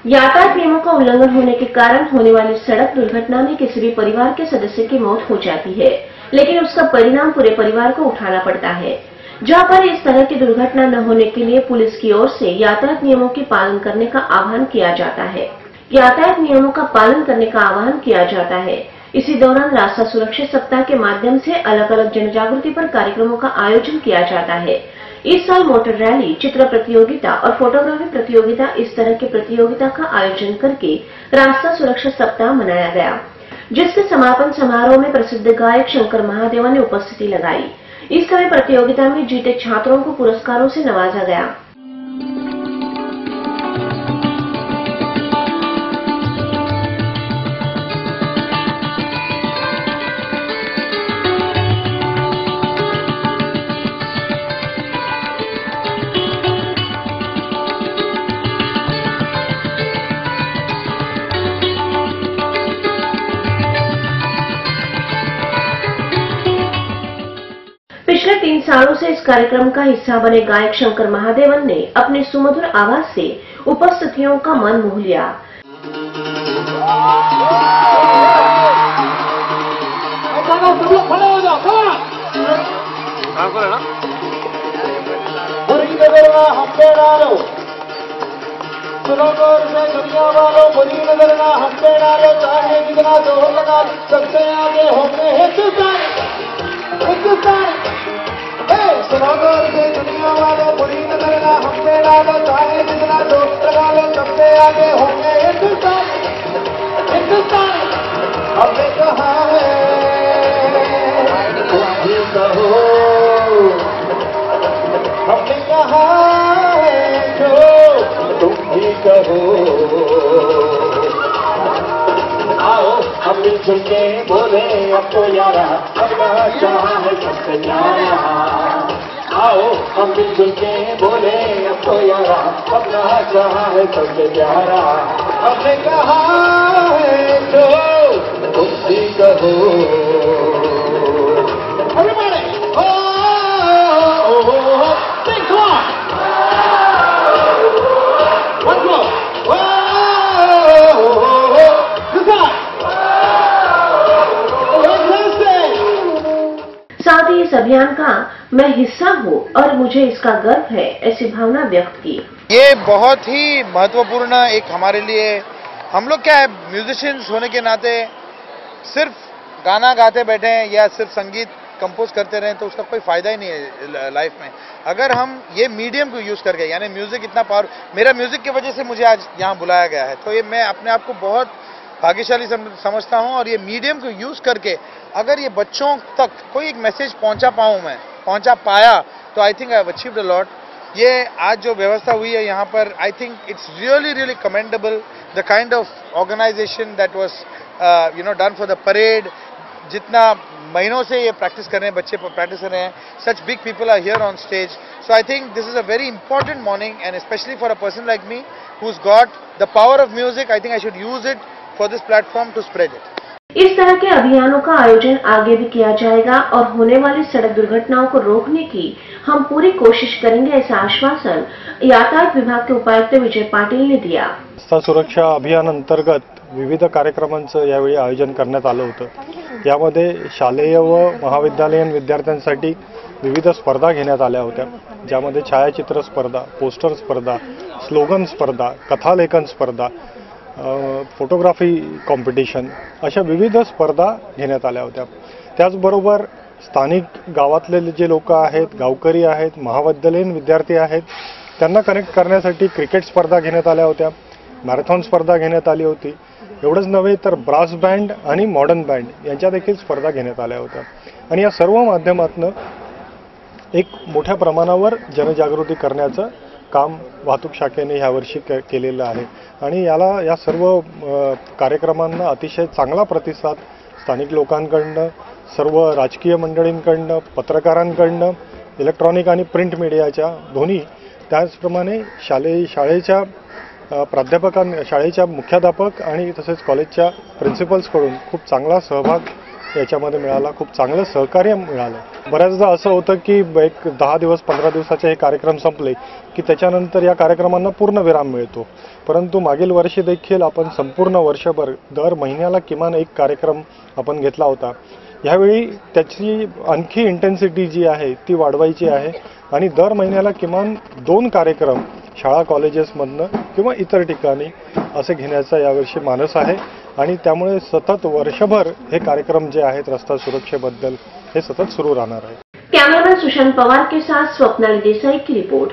यातायात नियमों का उल्लंघन होने के कारण होने वाली सड़क दुर्घटना में किसी भी परिवार के सदस्य की मौत हो जाती है, लेकिन उसका परिणाम पूरे परिवार को उठाना पड़ता है। जहां पर इस तरह की दुर्घटना न होने के लिए पुलिस की ओर से यातायात नियमों के पालन करने का आह्वान किया जाता है। यातायात नियमों का पालन करने का आह्वान किया जाता है। इसी दौरान रास्ता सुरक्षा सप्ताह के माध्यम से अलग अलग जन जागृति पर कार्यक्रमों का आयोजन किया जाता है। इस साल मोटर रैली, चित्र प्रतियोगिता और फोटोग्राफी प्रतियोगिता इस तरह की प्रतियोगिता का आयोजन करके रास्ता सुरक्षा सप्ताह मनाया गया, जिसके समापन समारोह में प्रसिद्ध गायक शंकर महादेवन ने उपस्थिति लगाई। इस समय प्रतियोगिता में जीते छात्रों को पुरस्कारों से नवाजा गया। पिछले 3 सालों से इस कार्यक्रम का हिस्सा बने गायक शंकर महादेवन ने अपने सुमधुर आवाज से उपस्थितियों का मन मोह लिया। दुनिया वालों बुरी नजर ना हम पे डालो, चाहे जितना जोर लगा सबसे आगे होंगे हिंदुस्तान। सुनोगोर से दुनिया वालों बुरी नजर ना हम पे डालो, चाहे जितना जोर लगा लो सबसे आगे होंगे हिंदुस्तान। हमने कहा है तुम भी कहो, हमने कहा है जो तुम भी कहो। आओ हम मिलजुल के बोले अब तो यारा, अपना चाह है सबसे प्यारा। आओ हम मिलजुल के बोले अब तो यारा, अपना चाह है सबसे प्यारा। हमने कहा है जो तुम भी कहो। साथ ही इस अभियान का मैं हिस्सा हूँ और मुझे इसका गर्व है, ऐसी भावना व्यक्त की। ये बहुत ही महत्वपूर्ण एक हमारे लिए, हम लोग क्या है म्यूजिशियंस होने के नाते सिर्फ गाना गाते बैठे हैं या सिर्फ संगीत कंपोज करते रहें तो उसका कोई फायदा ही नहीं है लाइफ में। अगर हम ये मीडियम को यूज करके, यानी म्यूजिक इतना पावर, मेरा म्यूजिक की वजह से मुझे आज यहाँ बुलाया गया है, तो ये मैं अपने आप को बहुत भाग्यशाली समझता हूँ। और ये मीडियम को यूज करके अगर ये बच्चों तक कोई एक मैसेज पहुंचा पाया तो I think I have achieved a lot. ये आज जो व्यवस्था हुई है यहाँ पर, I think it's really commendable, the kind of organisation that was done for the parade. जितना महीनों से ये प्रैक्टिस कर रहे हैं, बच्चे प्रैक्टिस कर रहे हैं, such big people are here on stage. So I think this is a very important morning and specially for a person like me who has got the power of music. I think I should use it for this platform to spread it. इस तरह के अभियानों का आयोजन आगे भी किया जाएगा और होने वाली सड़क दुर्घटनाओं को रोकने की हम पूरी कोशिश करेंगे, ऐसा आश्वासन यातायात विभाग के उपायुक्त विजय पाटील ने दिया। रस्ता सुरक्षा अभियान अंतर्गत विविध कार्यक्रमांचं यावेळी आयोजन करण्यात आलं होतं। यामध्ये शालेय व महाविद्यालयीन विद्यार्थ्यांसाठी विविध स्पर्धा घेण्यात आल्या होत्या, ज्यामध्ये छायाचित्र स्पर्धा, पोस्टर स्पर्धा, स्लोगन स्पर्धा, कथालेखन स्पर्धा, फोटोग्राफी कॉम्पिटिशन अशा विविध स्पर्धा घेण्यात आल्या होत्या। त्याचबरोबर स्थानिक गावातले जे लोक आहेत, गावकरी आहेत, महाविद्यालयीन विद्यार्थी आहेत, त्यांना कनेक्ट करण्यासाठी क्रिकेट स्पर्धा घेण्यात आल्या होत्या, मॅरेथॉन स्पर्धा घेण्यात आली होती। एवढंच नव्हे तर ब्रास बँड आणि मॉडर्न बँड यांच्या देखील स्पर्धा घेण्यात आल्या होत्या। आणि या सर्व माध्यमातून एक मोठ्या प्रमाणावर जनजागृती करण्याचं काम वाहतूक शाखेने यावर्षी केलेलं आहे। आणि या सर्व कार्यक्रमांना अतिशय चांगला प्रतिसाद स्थानिक लोकांकडून, सर्व राजकीय मंडळींकडून, पत्रकारांकडून, इलेक्ट्रॉनिक आणि प्रिंट मीडियाच्या दोन्ही, त्याचप्रमाणे शाळेच्या शाळेच्या मुख्याध्यापक आणि तसेच कॉलेजच्या प्रिन्सिपल्सकडून खूप चांगला सहभाग याच्यामध्ये मिळाला, खूप चांगलं सहकार्य मिळालं. बऱ्याचदा असं होतं की एक 10 दिवस 15 दिवसाचे हे कार्यक्रम संपले की त्याच्यानंतर या कार्यक्रमांना पूर्ण विराम मिळतो. परंतु मागील वर्षी देखील आपण संपूर्ण वर्षभर दर महिन्याला किमान एक कार्यक्रम आपण घेतला होता. ह्यावेळी त्याची आणखी इंटेन्सिटी जी आहे ती वाढवायची आहे आणि दर महिन्याला किमान 2 कार्यक्रम शाळा कॉलेजेसमधनं किंवा इतर ठिकाणी असे घेण्याचा यावर्षी मानस आहे आणि त्यामुळे सतत वर्षभर हे कार्यक्रम जे आहेत रस्ता सुरक्षेबद्दल हे सतत सुरू राहणार आहे. कैमरामैन सुशांत पवार के साथ स्वप्नाली देसाई की रिपोर्ट.